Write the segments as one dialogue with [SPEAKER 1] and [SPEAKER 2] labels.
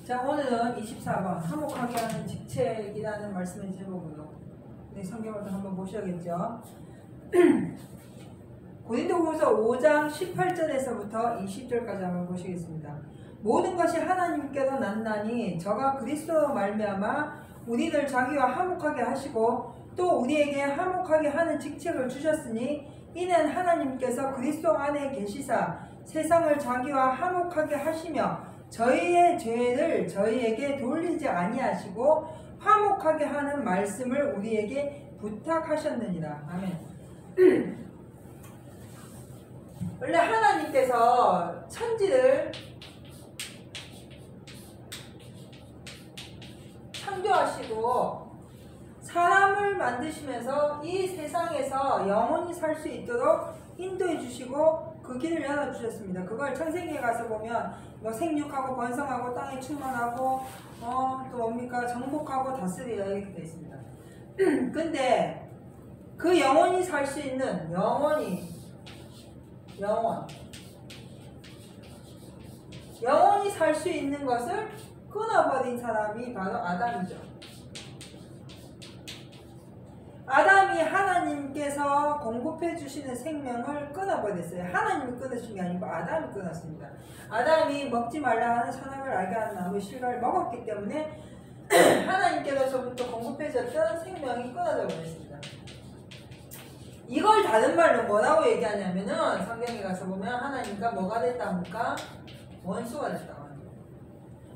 [SPEAKER 1] 자, 오늘은 24번 화목하게 하는 직책이라는 말씀의 제목으로 네, 성경을 또 한번 보셔야겠죠. 고린도후서 5장 18절에서부터 20절까지 한번 보시겠습니다. 모든 것이 하나님께로 났나니 저가 그리스도로 말미암아 우리를 자기와 화목하게 하시고 또 우리에게 화목하게 하는 직책을 주셨으니 이는 하나님께서 그리스도 안에 계시사 세상을 자기와 화목하게 하시며 저희의 죄를 저희에게 돌리지 아니하시고 화목하게 하는 말씀을 우리에게 부탁하셨느니라. 아멘. 원래 하나님께서 천지를 창조하시고 사람을 만드시면서 이 세상에서 영원히 살 수 있도록 인도해 주시고 그 길을 열어주셨습니다. 그걸 창세기에 가서 보면 뭐 생육하고 번성하고 땅에 충만하고 또 뭡니까 정복하고 다스리라 이렇게 되어 있습니다. 근데 그 영원히 살 수 있는 영원히 살 수 있는 것을 끊어버린 사람이 바로 아담이죠. 아담이 하나님께서 공급해 주시는 생명을 끊어버렸어요. 하나님이 끊으신 게 아니고 아담이 끊었습니다. 아담이 먹지 말라 하는 선악을 알게 하는 나무의 실과를 먹었기 때문에 하나님께서부터 공급해 줬던 생명이 끊어져 버렸습니다. 이걸 다른 말로 뭐라고 얘기하냐면은 성경에 가서 보면 하나님과 뭐가 됐답니까? 원수가 됐다고 합니다.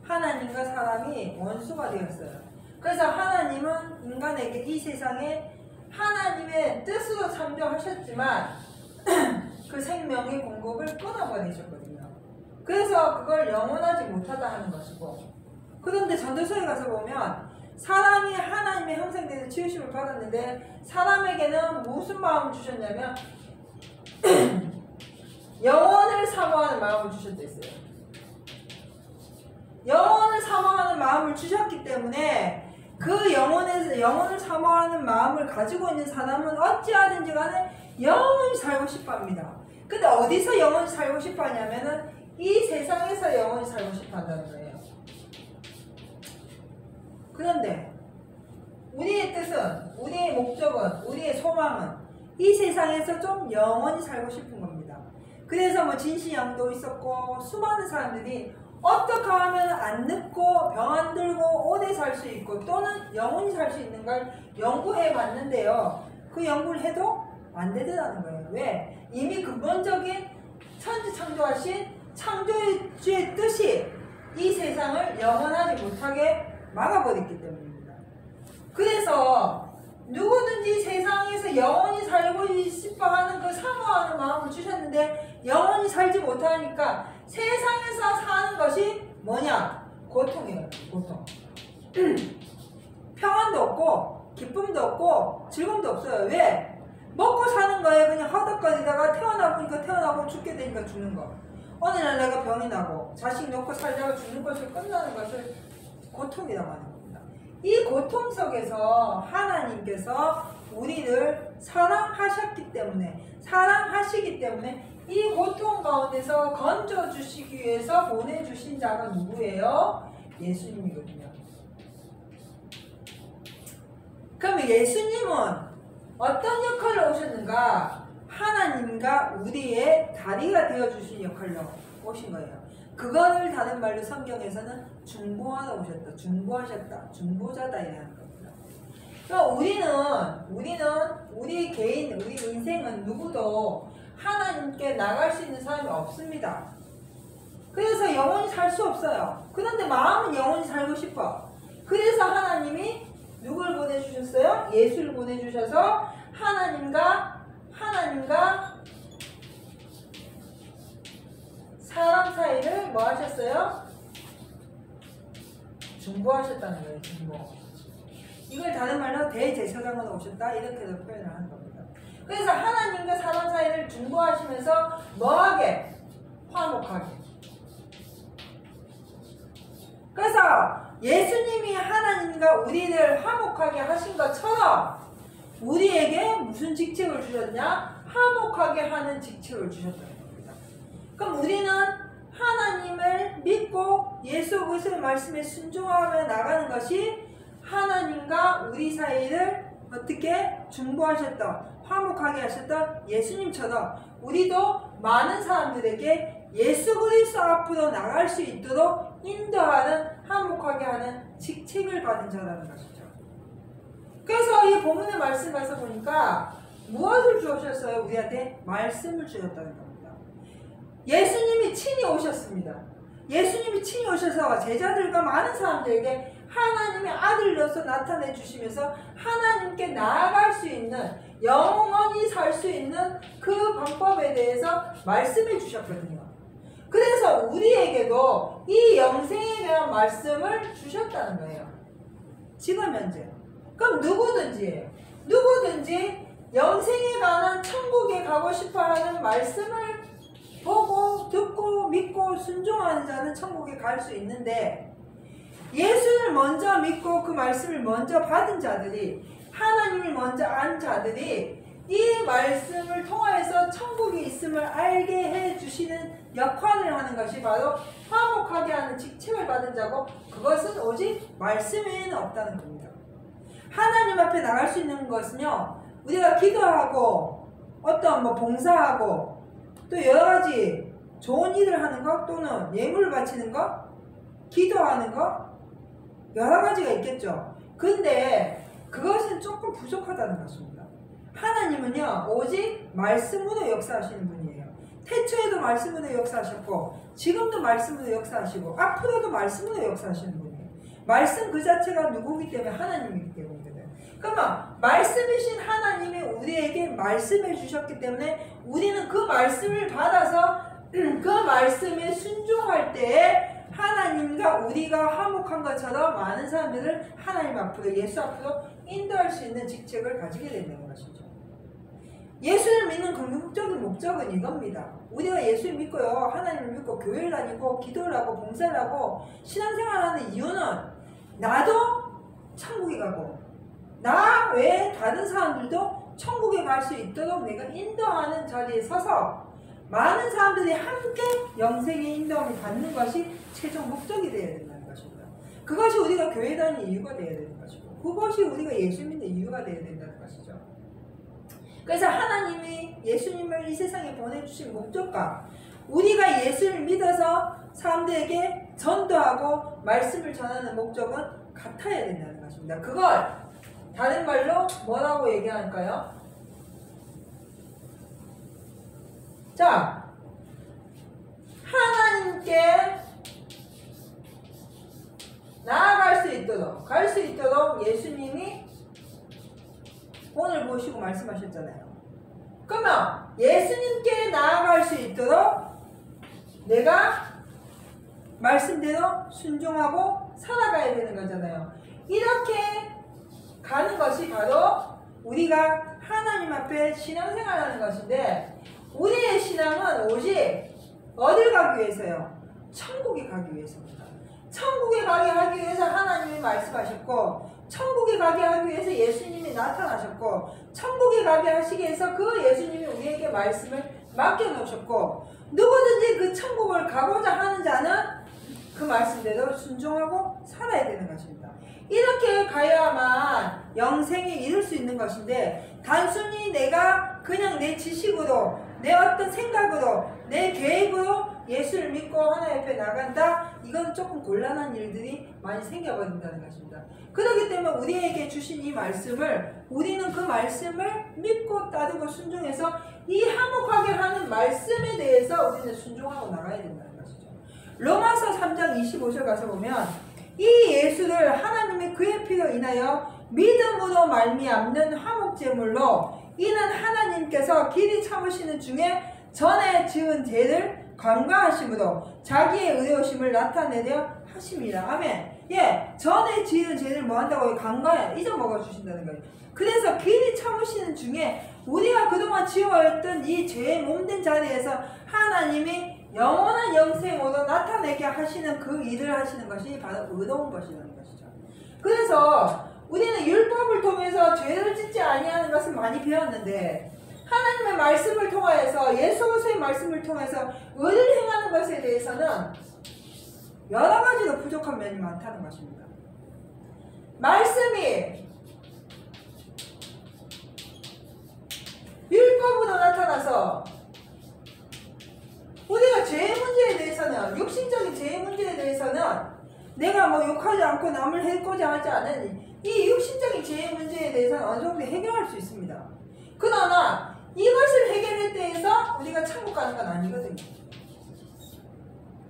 [SPEAKER 1] 하나님과 사람이 원수가 되었어요. 그래서 하나님은 인간에게 이 세상에 하나님의 뜻으로 창조하셨지만 그 생명의 공급을 끊어버리셨거든요. 그래서 그걸 영원하지 못하다 하는 것이고, 그런데 전도서에 가서 보면 사람이 하나님의 형상대로 치유심을 받았는데 사람에게는 무슨 마음을 주셨냐면 영원을 사모하는 마음을 주셨다 했어요. 영원을 사모하는 마음을 주셨기 때문에 그 영혼을 사모하는 마음을 가지고 있는 사람은 어찌하든지 간에 영원히 살고 싶어 합니다. 근데 어디서 영원히 살고 싶어 하냐면은 이 세상에서 영원히 살고 싶어 한다는 거예요. 그런데 우리의 뜻은, 우리의 목적은, 우리의 소망은 이 세상에서 좀 영원히 살고 싶은 겁니다. 그래서 뭐 진시양도 있었고 수많은 사람들이 어떻게 하면 안 늙고 병 안 들고 오래 살 수 있고 또는 영원히 살 수 있는 걸 연구해 봤는데요. 그 연구를 해도 안 되더라는 거예요. 왜? 이미 근본적인 천지 창조하신 창조주의 뜻이 이 세상을 영원하지 못하게 막아버렸기 때문입니다. 그래서 누구든지 세상에서 영원히 살고 싶어하는 그 사모하는 마음을 주셨는데 영원히 살지 못하니까 세상에서 사는 것이 뭐냐? 고통이에요. 고통. 평안도 없고 기쁨도 없고 즐거움도 없어요. 왜? 먹고 사는 거에 그냥 허덕거리다가 태어나고 죽게 되니까 죽는 거. 어느 날 내가 병이 나고 자식 놓고 살다가 죽는 것을 끝나는 것을 고통이라고 하는 겁니다. 이 고통 속에서 하나님께서 우리를 사랑하시기 때문에 이 고통 가운데서 건져주시기 위해서 보내주신 자가 누구예요? 예수님이거든요. 그럼 예수님은 어떤 역할로 오셨는가? 하나님과 우리의 다리가 되어주신 역할로 오신 거예요. 그거를 다른 말로 성경에서는 중보하러 오셨다. 중보자다 이라는 겁니다. 그러니까 우리 개인, 우리 인생은 누구도 하나님께 나갈 수 있는 사람이 없습니다. 그래서 영원히 살 수 없어요. 그런데 마음은 영원히 살고 싶어. 그래서 하나님이 누굴 보내주셨어요? 예수를 보내주셔서 하나님과 사람 사이를 뭐 하셨어요? 중보하셨다는 거예요. 중보. 이걸 다른 말로 대제사장으로 오셨다 이렇게도 표현을 하는 겁니다. 그래서 하나님과 사람 사이를 중보하시면서 뭐하게? 화목하게. 그래서 예수님이 하나님과 우리를 화목하게 하신 것처럼 우리에게 무슨 직책을 주셨냐? 화목하게 하는 직책을 주셨다는 겁니다. 그럼 우리는 하나님 하나님을 믿고 예수 그리스도의 말씀에 순종하며 나가는 것이 하나님과 우리 사이를 어떻게 중보하셨던, 화목하게 하셨던 예수님처럼 우리도 많은 사람들에게 예수 그리스도 앞으로 나갈 수 있도록 인도하는, 화목하게 하는 직책을 받은 자라는 것이죠. 그래서 이 본문의 말씀 가서 보니까 무엇을 주셨어요? 우리한테 말씀을 주셨다는 겁니다. 예수님이 친히 오셨습니다. 예수님이 친히 오셔서 제자들과 많은 사람들에게 하나님의 아들로서 나타내 주시면서 하나님께 나아갈 수 있는, 영원히 살 수 있는 그 방법에 대해서 말씀해 주셨거든요. 그래서 우리에게도 이 영생에 대한 말씀을 주셨다는 거예요. 지금 현재. 그럼 누구든지예요. 누구든지 영생에 관한 천국에 가고 싶어하는 말씀을 보고 듣고 믿고 순종하는 자는 천국에 갈 수 있는데, 예수를 먼저 믿고 그 말씀을 먼저 받은 자들이, 하나님을 먼저 안 자들이 이 말씀을 통하여서 천국이 있음을 알게 해주시는 역할을 하는 것이 바로 화목하게 하는 직책을 받은 자고, 그것은 오직 말씀 외에는 없다는 겁니다. 하나님 앞에 나갈 수 있는 것은요, 우리가 기도하고 어떤 봉사하고 또 여러가지 좋은 일을 하는 것, 또는 예물을 바치는 것, 기도하는 것, 여러가지가 있겠죠. 근데 그것은 조금 부족하다는 것입니다. 하나님은요, 오직 말씀으로 역사하시는 분이에요. 태초에도 말씀으로 역사하셨고, 지금도 말씀으로 역사하시고, 앞으로도 말씀으로 역사하시는 분이에요. 말씀 그 자체가 누구기 때문에? 하나님이기 때문에. 그러면 말씀이신 하나님이 우리에게 말씀해 주셨기 때문에 우리는 그 말씀을 받아서 그 말씀에 순종할 때에 하나님과 우리가 화목한 것처럼 많은 사람들을 하나님 앞으로, 예수 앞으로 인도할 수 있는 직책을 가지게 된다는 것이죠. 예수를 믿는 궁극적인 목적은 이겁니다. 우리가 예수를 믿고요, 하나님을 믿고 교회를 다니고 기도를 하고 봉사를 하고 신앙생활을 하는 이유는 나도 천국에 가고 나 외에 다른 사람들도 천국에 갈 수 있도록 내가 인도하는 자리에 서서 많은 사람들이 함께 영생의 인도함을 받는 것이 최종 목적이 되어야 된다는 것입니다. 그것이 우리가 교회 다니는 이유가 되어야 되는 것이고, 그것이 우리가 예수 믿는 이유가 되어야 된다는 것이죠. 그래서 하나님이 예수님을 이 세상에 보내주신 목적과 우리가 예수를 믿어서 사람들에게 전도하고 말씀을 전하는 목적은 같아야 된다는 것입니다. 그걸 다른 말로 뭐라고 얘기할까요? 자, 하나님께 나아갈 수 있도록, 갈 수 있도록 예수님이 오늘 보시고 말씀하셨잖아요. 그러면 예수님께 나아갈 수 있도록 내가 말씀대로 순종하고 살아가야 되는 거잖아요. 이렇게 가는 것이 바로 우리가 하나님 앞에 신앙생활하는 것인데, 우리의 신앙은 오직 어딜 가기 위해서요? 천국에 가기 위해서입니다. 천국에 가게 하기 위해서 하나님이 말씀하셨고, 천국에 가게 하기 위해서 예수님이 나타나셨고, 천국에 가게 하시기 위해서 그 예수님이 우리에게 말씀을 맡겨놓으셨고, 누구든지 그 천국을 가고자 하는 자는 그 말씀대로 순종하고 살아야 되는 것입니다. 이렇게 가야만 영생에 이룰 수 있는 것인데, 단순히 내가 그냥 내 지식으로, 내 어떤 생각으로, 내 계획으로 예수를 믿고 하나님 앞에 나간다? 이건 조금 곤란한 일들이 많이 생겨버린다는 것입니다. 그렇기 때문에 우리에게 주신 이 말씀을, 우리는 그 말씀을 믿고 따르고 순종해서 이 화목하게 하는 말씀에 대해서 우리는 순종하고 나가야 된다는 것이죠. 로마서 3장 25절 가서 보면, 이 예수를 하나님의 그의 피로 인하여 믿음으로 말미암는 화목제물로, 이는 하나님께서 길이 참으시는 중에 전에 지은 죄를 간과하심으로 자기의 의로우심을 나타내려 하심이라. 아멘. 예, 전에 지은 죄를 뭐 한다고? 간과해, 잊어먹어 주신다는 거예요. 그래서 길이 참으시는 중에 우리가 그동안 지어왔던 이 죄의 몸된 자리에서 하나님이 영원한 영생으로 나타내게 하시는 그 일을 하시는 것이 바로 의로운 것이라는 것이죠. 그래서 우리는 율법을 통해서 죄를 짓지 아니하는 것을 많이 배웠는데, 하나님의 말씀을 통하여서, 예수 그리스도의 말씀을 통해서 의를 행하는 것에 대해서는 여러 가지로 부족한 면이 많다는 것입니다. 말씀이 율법으로 나타나서 우리가 죄의 문제에 대해서는, 육신적인 죄의 문제에 대해서는 내가 뭐 욕하지 않고 남을 해코자 하지 않으니 이 육신적인 죄의 문제에 대해서는 어느 정도 해결할 수 있습니다. 그러나 이것을 해결할 때에서 우리가 천국 가는 건 아니거든요.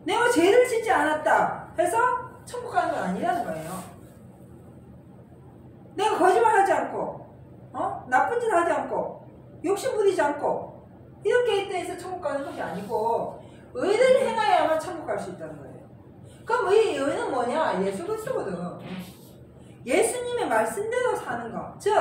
[SPEAKER 1] 내가 죄를 짓지 않았다 해서 천국 가는 건 아니라는 거예요. 내가 거짓말하지 않고 나쁜 짓 하지 않고 욕심 부리지 않고 이렇게 해서 천국 가는 것이 아니고 의를 행하여야만 천국 갈 수 있다는 거예요. 그럼 이 의는 뭐냐? 예수 그리스도거든. 예수님의 말씀대로 사는 거, 즉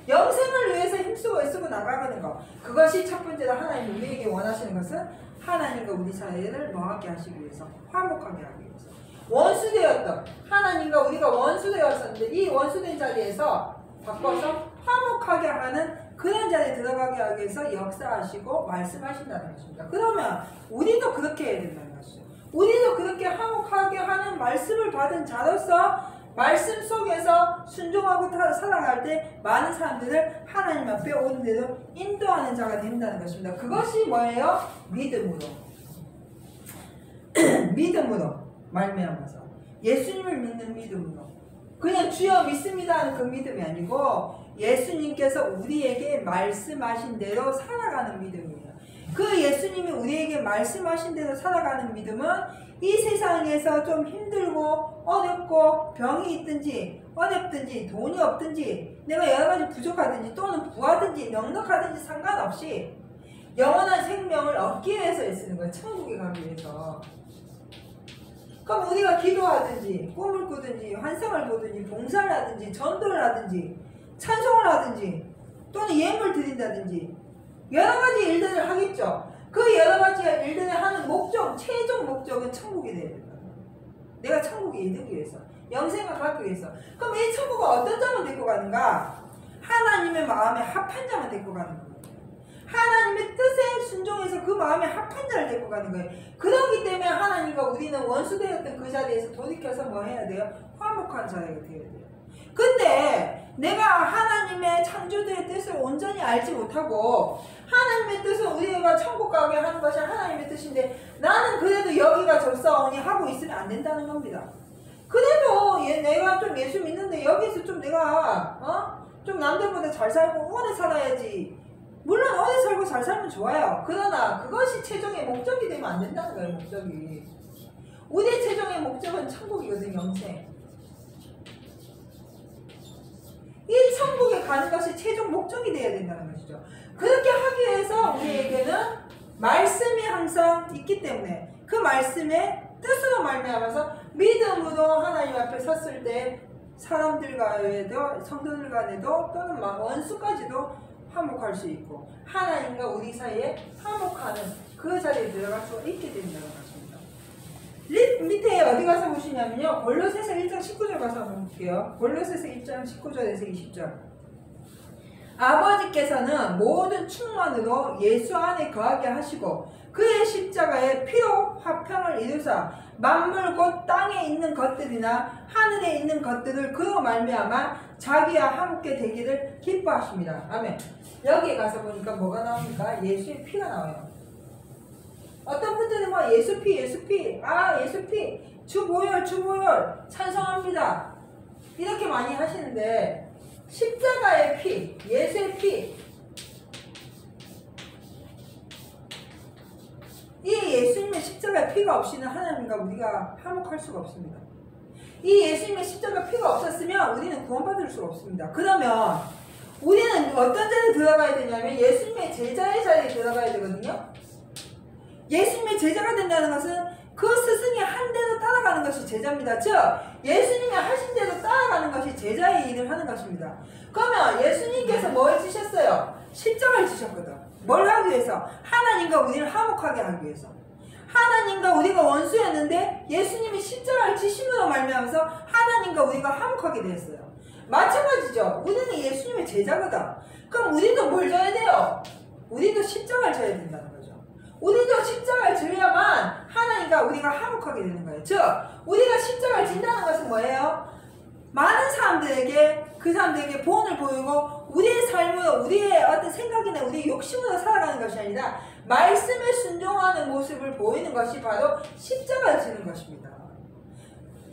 [SPEAKER 1] 영생을 위해서 힘쓰고 애쓰고 나가는 거, 그것이 첫 번째로 하나님 우리에게 원하시는 것은 하나님과 우리 사이를 뭐하게 하시기 위해서, 화목하게 하기 위해서. 원수되었던 하나님과 우리가 원수되었었는데 이 원수된 자리에서 바꿔서 화목하게 하는 그런 자리에 들어가게 하기 위해서 역사하시고 말씀하신다는 것입니다. 그러면 우리도 그렇게 해야 된다는 것이죠. 우리도 그렇게 화목하게 하는 말씀을 받은 자로서 말씀 속에서 순종하고 살아갈 때 많은 사람들을 하나님 앞에 오는 대로 인도하는 자가 된다는 것입니다. 그것이 뭐예요? 믿음으로. 믿음으로 말미암아서 예수님을 믿는 믿음으로, 그냥 주여 믿습니다 하는 그 믿음이 아니고 예수님께서 우리에게 말씀하신 대로 살아가는 믿음이에요. 그 예수님이 우리에게 말씀하신 대로 살아가는 믿음은 이 세상에서 좀 힘들고 어렵고 병이 있든지 어렵든지 돈이 없든지 내가 여러 가지 부족하든지 또는 부하든지 넉넉하든지 상관없이 영원한 생명을 얻기 위해서 애쓰는 거예요. 천국에 가기 위해서. 그럼 우리가 기도하든지 꿈을 꾸든지 환상을 보든지 봉사를 하든지 전도를 하든지 찬송을 하든지 또는 예물 드린다든지 여러 가지 일들을 하겠죠. 그 여러 가지 일들을 하는 목적, 최종 목적은 천국이 되어야 된다. 내가 천국에 이르기 위해서, 영생을 가기 위해서. 그럼 이 천국은 어떤 자만 데리고 가는가? 하나님의 마음에 합한 자만 데리고 가는 거예요. 하나님의 뜻에 순종해서 그 마음에 합한 자를 데리고 가는 거예요. 그렇기 때문에 하나님과 우리는 원수되었던 그 자리에서 돌이켜서 뭐 해야 돼요? 화목한 자리가 되어야 돼요. 근데 내가 하나님의 창조주의 뜻을 온전히 알지 못하고 하나님의 뜻은 우리가 천국 가게 하는 것이 하나님의 뜻인데 나는 그래도 여기가 적사오니 하고 있으면 안 된다는 겁니다. 그래도 내가 좀 예수 믿는데 여기서 좀 내가 좀 남들보다 잘 살고 오래 살아야지. 물론 오래 살고 잘 살면 좋아요. 그러나 그것이 최종의 목적이 되면 안 된다는 거예요. 목적이. 우리의 최종의 목적은 천국이거든요. 영생. 이 천국에 가는 것이 최종 목적이 되어야 된다는 것이죠. 그렇게 하기 위해서 우리에게는 말씀이 항상 있기 때문에 그 말씀의 뜻으로 말미암아서 믿음으로 하나님 앞에 섰을 때 사람들과에도 성도들 간에도 또는 원수까지도 화목할 수 있고 하나님과 우리 사이에 화목하는 그 자리에 들어갈 수 있게 된다는 것입니다. 밑에 어디 가서 보시냐면요. 골로새서 1장 19절 가서 한번 볼게요. 골로새서 1장 19절에서 20절. 아버지께서는 모든 충만으로 예수 안에 거하게 하시고 그의 십자가의 피로 화평을 이루사 만물 곧 땅에 있는 것들이나 하늘에 있는 것들을 그로 말미암아 자기와 함께 되기를 기뻐하십니다. 아멘. 여기에 가서 보니까 뭐가 나옵니까? 예수의 피가 나와요. 어떤 분들은 뭐 예수 피, 예수 피, 주 보혈 찬송합니다. 이렇게 많이 하시는데 십자가의 피, 예수의 피, 이 예수님의 십자가의 피가 없이는 하나님과 우리가 화목할 수가 없습니다. 이 예수님의 십자가 피가 없었으면 우리는 구원받을 수가 없습니다. 그러면 우리는 어떤 자리에 들어가야 되냐면 예수님의 제자의 자리에 들어가야 되거든요. 예수님의 제자가 된다는 것은 그 스승이 한 대로 따라가는 것이 제자입니다. 즉 예수님이 하신 대로 따라가는 것이 제자의 일을 하는 것입니다. 그러면 예수님께서 뭘 지셨어요? 십자가를 지셨거든. 뭘 하기 위해서? 하나님과 우리를 화목하게 하기 위해서. 하나님과 우리가 원수였는데 예수님이 십자가를 지심으로 말미암아서 하나님과 우리가 화목하게 되었어요. 마찬가지죠. 우리는 예수님의 제자거든. 그럼 우리도 뭘 져야 돼요? 우리도 십자가를 져야 된다는 거죠. 우리도 십자가를 지려야만 하나님과 우리가 화목하게 되는 거예요. 즉 우리가 십자가를 진다는 것은 뭐예요? 많은 사람들에게 그 사람들에게 본을 보이고 우리의 삶으로 우리의 어떤 생각이나 우리의 욕심으로 살아가는 것이 아니라 말씀에 순종하는 모습을 보이는 것이 바로 십자가를 지는 것입니다.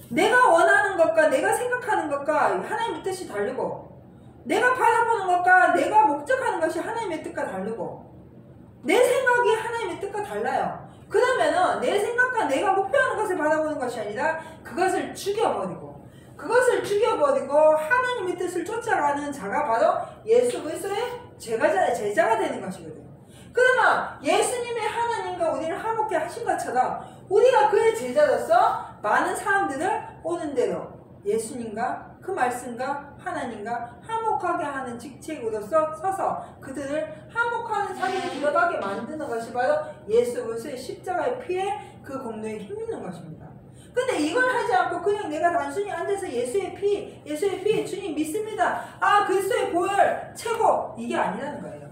[SPEAKER 1] 내가 원하는 것과 내가 생각하는 것과 하나님의 뜻이 다르고 내가 바라보는 것과 내가 목적하는 것이 하나님의 뜻과 다르고 내 생각이 하나님의 뜻과 달라요. 그러면은 내 생각과 내가 목표하는 것을 바라보는 것이 아니라 그것을 죽여버리고 하나님의 뜻을 쫓아가는 자가 바로 예수 그리스도의 제자가 되는 것이거든요. 그러면 예수님이 하나님과 우리를 화목케 하신 것처럼 우리가 그의 제자로서 많은 사람들을 오는 대로 예수님과 그 말씀과 하나님과 화목하게 하는 직책으로서 서서 그들을 화목하는 자리에 들어가게 만드는 것이 바로 예수 그리스도의 십자가의 피에 그 공로에 힘있는 것입니다. 근데 이걸 하지 않고 그냥 내가 단순히 앉아서 예수의 피 주님 믿습니다. 그리스도의 보혈 최고, 이게 아니라는 거예요.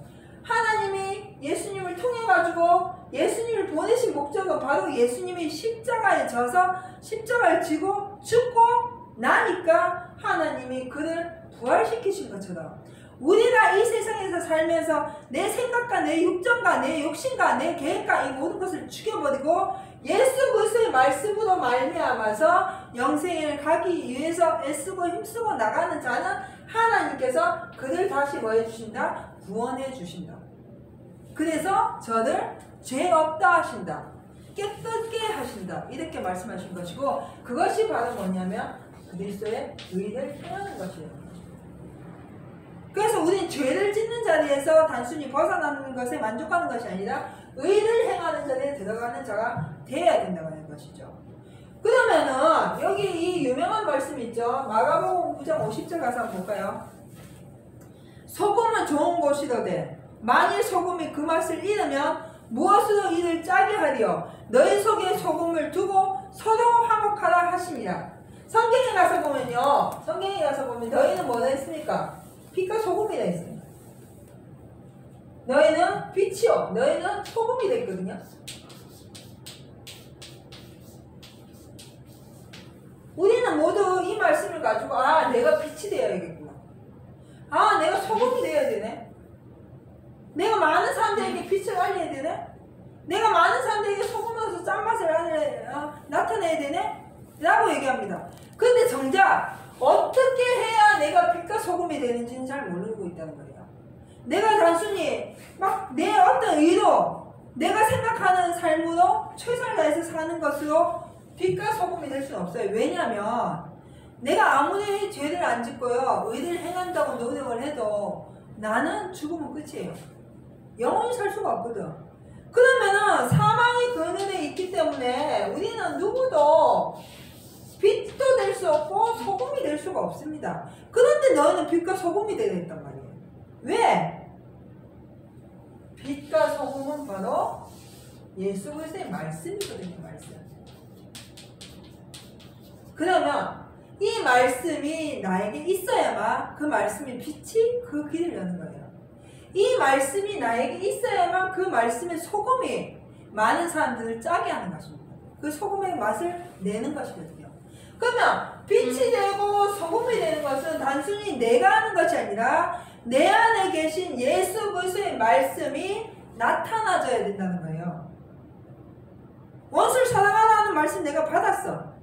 [SPEAKER 1] 하나님이 예수님을 통해 가지고 예수님을 보내신 목적은 바로 예수님이 십자가에 져서 십자가를 지고 죽고 나니까 하나님이 그를 부활시키신 것처럼 우리가 이 세상에서 살면서 내 생각과 내 육정과 내 욕심과 내 계획과 이 모든 것을 죽여버리고 예수 그리스도의 말씀으로 말미암아서 영생을 가기 위해서 애쓰고 힘쓰고 나가는 자는 하나님께서 그들 다시 뭐 해주신다? 구원해 주신다. 그래서 저를 죄 없다 하신다. 깨끗게 하신다. 이렇게 말씀하신 것이고 그것이 바로 뭐냐면 그리스도의 의를 행하는 것이에요. 그래서 우리는 죄를 짓는 자리에서 단순히 벗어나는 것에 만족하는 것이 아니라 의를 행하는 자리에 들어가는 자가 되어야 된다고 하는 것이죠. 그러면은 여기 이 유명한 말씀 있죠. 마가복음 9장 50절 가서 한번 볼까요? 소금은 좋은 것이로되 만일 소금이 그 맛을 잃으면 무엇으로 이를 짜게 하리요? 너희 속에 소금을 두고 서로 화목하라 하시니라. 성경에 가서 보면 너희는 뭐라 했습니까? 빛과 소금이라 했어요. 너희는 빛이요, 너희는 소금이 됐거든요. 우리는 모두 이 말씀을 가지고 내가 빛이 되어야겠구나. 내가 소금이 되어야 되네. 내가 많은 사람들에게 빛을 알려야 되네. 내가 많은 사람들에게 소금으로서 짠맛을 나타내야 되네. 라고 얘기합니다. 근데 정작 어떻게 해야 내가 빛과 소금이 되는지는 잘 모르고 있다는 거예요. 내가 단순히 막 내 어떤 의로 내가 생각하는 삶으로 최선을 다해서 사는 것으로 빛과 소금이 될 수는 없어요. 왜냐하면 내가 아무리 죄를 안 짓고요 의를 행한다고 노력을 해도 나는 죽으면 끝이에요. 영원히 살 수가 없거든. 그러면은 사망의 근원에 있기 때문에 우리는 누구도 빛도 될 수 없고 소금이 될 수가 없습니다. 그런데 너희는 빛과 소금이 되어 있단 말이에요. 왜? 빛과 소금은 바로 예수 그리스도의 말씀이거든요. 말씀. 그러면 이 말씀이 나에게 있어야만 그 말씀의 빛이 그 길을 여는 거예요. 이 말씀이 나에게 있어야만 그 말씀의 소금이 많은 사람들을 짜게 하는 것입니다. 그 소금의 맛을 내는 것이거든요. 그러면 빛이 되고 소금이 되는 것은 단순히 내가 하는 것이 아니라 내 안에 계신 예수 그리스도의 말씀이 나타나져야 된다는 거예요. 원수를 사랑하라는 말씀 내가 받았어.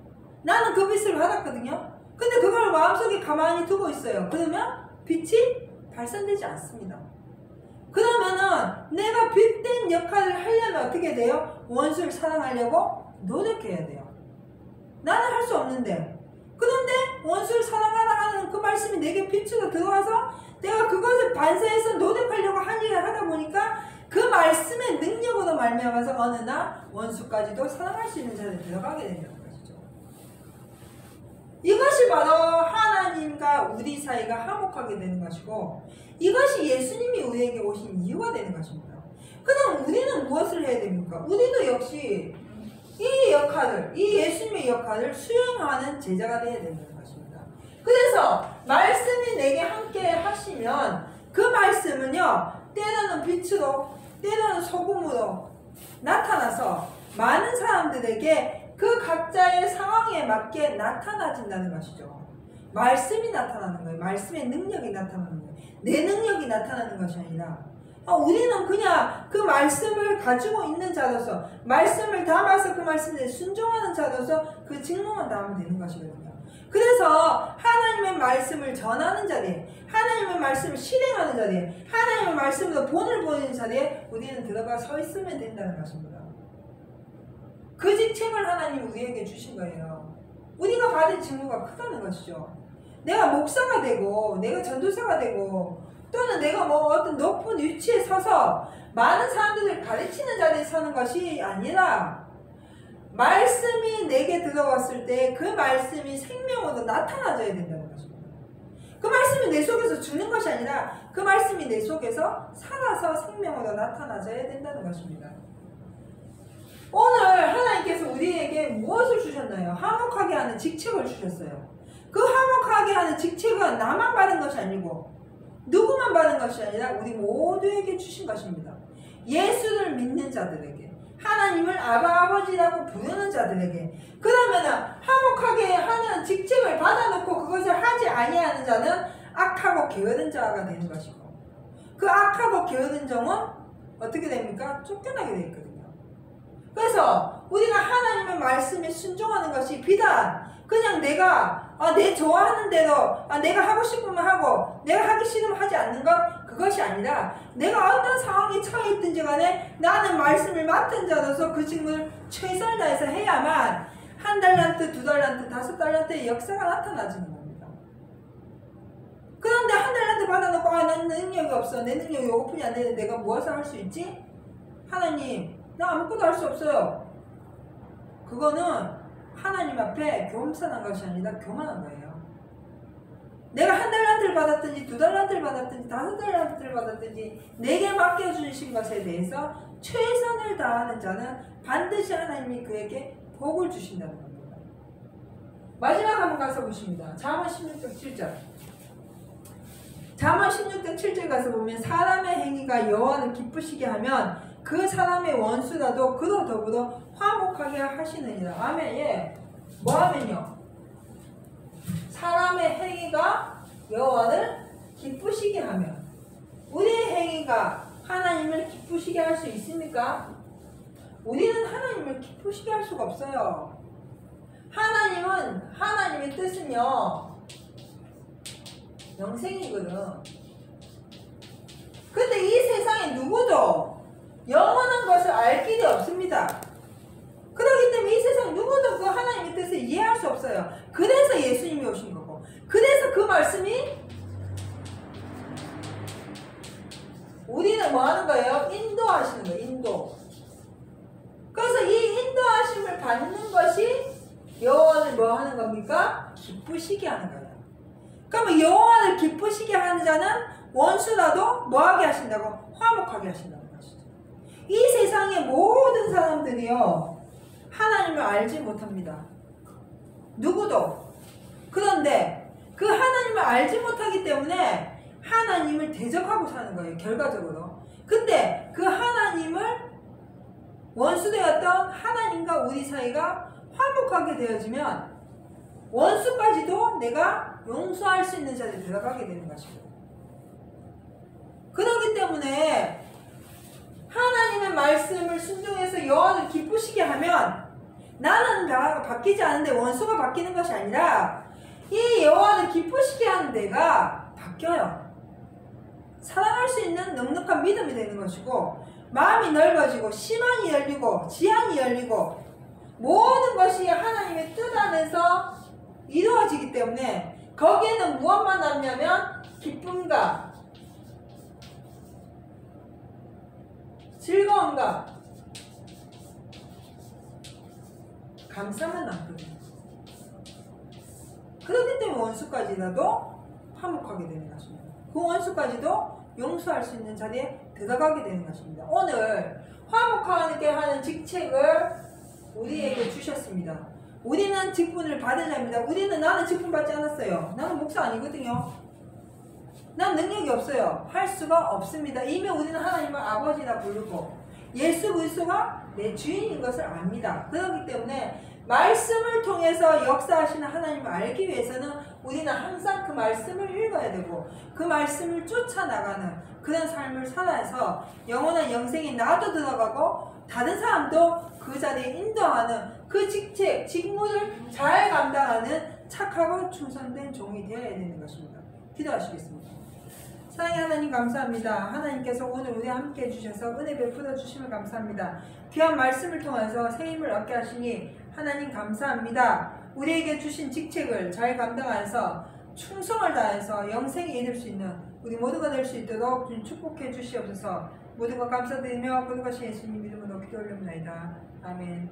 [SPEAKER 1] 나는 그 빛을 받았거든요. 근데 그걸 마음속에 가만히 두고 있어요. 그러면 빛이 발산되지 않습니다. 그러면은 내가 빛된 역할을 하려면 어떻게 돼요? 원수를 사랑하려고 노력해야 돼요. 나는 할 수 없는데. 그런데 원수를 사랑하라 하는 그 말씀이 내게 빛으로 들어와서 내가 그것을 반사해서 노력하려고 한 일을 하다 보니까 그 말씀의 능력으로 말미암아서 어느 날 원수까지도 사랑할 수 있는 자리에 들어가게 된다는 것이죠. 이것이 바로 하나님과 우리 사이가 화목하게 되는 것이고 이것이 예수님이 우리에게 오신 이유가 되는 것입니다. 그럼 우리는 무엇을 해야 됩니까? 우리도 역시 이 역할을, 이 예수님의 역할을 수행하는 제자가 되어야 된다는 것입니다. 그래서 말씀이 내게 함께 하시면 그 말씀은요 때로는 빛으로 때로는 소금으로 나타나서 많은 사람들에게 그 각자의 상황에 맞게 나타나진다는 것이죠. 말씀이 나타나는 거예요. 말씀의 능력이 나타나는 거예요. 내 능력이 나타나는 것이 아니라 우리는 그냥 그 말씀을 가지고 있는 자로서 말씀을 담아서 그 말씀에 순종하는 자로서 그 직무만 담으면 되는 것이거든요. 그래서 하나님의 말씀을 전하는 자리에, 하나님의 말씀을 실행하는 자리에, 하나님의 말씀으로 본을 보이는 자리에 우리는 들어가 서 있으면 된다는 것입니다. 그 직책을 하나님이 우리에게 주신 거예요. 우리가 받은 직무가 크다는 것이죠. 내가 목사가 되고 내가 전도사가 되고 또는 내가 어떤 높은 위치에 서서 많은 사람들을 가르치는 자리에 서는 것이 아니라 말씀이 내게 들어왔을 때 그 말씀이 생명으로 나타나져야 된다는 것입니다. 그 말씀이 내 속에서 죽는 것이 아니라 그 말씀이 내 속에서 살아서 생명으로 나타나져야 된다는 것입니다. 오늘 하나님께서 우리에게 무엇을 주셨나요? 화목하게 하는 직책을 주셨어요. 그 화목하게 하는 직책은 나만 받은 것이 아니고 누구만 받은 것이 아니라 우리 모두에게 주신 것입니다. 예수를 믿는 자들에게, 하나님을 아버지라고 부르는 자들에게. 그러면은 화목하게 하는 직책을 받아놓고 그것을 하지 아니하는 자는 악하고 게으른 자가 되는 것이고, 그 악하고 게으른 종은 어떻게 됩니까? 쫓겨나게 되어 있거든요. 그래서 우리가 하나님의 말씀에 순종하는 것이 비단 그냥 내가 내 좋아하는 대로 내가 하고 싶으면 하고 내가 하기 싫으면 하지 않는 것, 그것이 아니라 내가 어떤 상황에 처해 있든지 간에 나는 말씀을 맡은 자로서 그 직무를 최선을 다해서 해야만 1달란트, 2달란트, 5달란트의 역사가 나타나지는 겁니다. 그런데 1달란트 받아놓고 난 능력이 없어, 내 능력이 오픈이 안 되는데 내가 무엇을 할 수 있지? 하나님, 나 아무것도 할 수 없어요. 그거는 하나님 앞에 겸손한 것이 아니라 교만한 거예요. 내가 1달란트를 받았든지 2달란트를 받았든지 5달란트를 받았든지 내게 맡겨주신 것에 대해서 최선을 다하는 자는 반드시 하나님이 그에게 복을 주신다는 겁니다. 마지막 한번 가서 보십니다. 잠언 16장 7절. 잠언 16장 7절 가서 보면 사람의 행위가 여호와를 기쁘시게 하면 그 사람의 원수라도 그로 더불어 화목하게 하시느니라. 아멘. 예. 뭐 하면요? 사람의 행위가 여호와를 기쁘시게 하면. 우리의 행위가 하나님을 기쁘시게 할 수 있습니까? 우리는 하나님을 기쁘시게 할 수가 없어요. 하나님의 뜻은요, 영생이거든. 근데 이 세상에 누구도 영원한 것을 알 길이 없습니다. 그렇기 때문에 이 세상 누구도 그 하나님의 뜻을 이해할 수 없어요. 그래서 예수님이 오신 거고, 그래서 그 말씀이 우리는 뭐 하는 거예요? 인도하시는 거예요. 인도. 그래서 이 인도하심을 받는 것이 여호와를 뭐 하는 겁니까? 기쁘시게 하는 거예요. 그러면 여호와를 기쁘시게 하는 자는 원수라도 뭐하게 하신다고? 화목하게 하신다는 것이죠. 이 세상의 모든 사람들이요, 하나님을 알지 못합니다. 누구도. 그런데 그 하나님을 알지 못하기 때문에 하나님을 대적하고 사는 거예요, 결과적으로. 근데 그 하나님을 원수되었던 하나님과 우리 사이가 화목하게 되어지면 원수까지도 내가 용서할 수 있는 자리에 들어가게 되는 것입니다. 그렇기 때문에 하나님의 말씀을 순종해서 여호와를 기쁘시게 하면 나는 바뀌지 않은데 원수가 바뀌는 것이 아니라 이 여호와를 기쁘시게 하는 내가 바뀌어요. 사랑할 수 있는 넉넉한 믿음이 되는 것이고, 마음이 넓어지고 심안이 열리고 지향이 열리고 모든 것이 하나님의 뜻 안에서 이루어지기 때문에 거기에는 무엇만 남냐면 기쁨과 즐거움과 감사만 남거든요. 그렇기 때문에 원수까지라도 화목하게 되는 것입니다. 그 원수까지도 용서할 수 있는 자리에 들어가게 되는 것입니다. 오늘 화목하게 하는 직책을 우리에게 주셨습니다. 우리는 직분을 받은 자입니다. 나는 직분 받지 않았어요. 나는 목사 아니거든요. 난 능력이 없어요. 할 수가 없습니다. 이미 우리는 하나님을 아버지라 부르고 예수 그리스도가 내 주인인 것을 압니다. 그렇기 때문에 말씀을 통해서 역사하시는 하나님을 알기 위해서는 우리는 항상 그 말씀을 읽어야 되고 그 말씀을 쫓아나가는 그런 삶을 살아서 영원한 영생에 나도 들어가고 다른 사람도 그 자리에 인도하는 그 직책, 직무를 잘 감당하는 착하고 충성된 종이 되어야 되는 것입니다. 기도하시겠습니다. 사랑의 하나님 감사합니다. 하나님께서 오늘 우리 함께 해주셔서 은혜 베풀어 주심을 감사합니다. 귀한 말씀을 통해서 새 힘을 얻게 하시니 하나님 감사합니다. 우리에게 주신 직책을 잘 감당하여서 충성을 다해서 영생에 이를 수 있는 우리 모두가 될 수 있도록 주님 축복해 주시옵소서. 모든 것 감사드리며 거룩하신 예수님 이름으로 기도 올립니다. 아멘.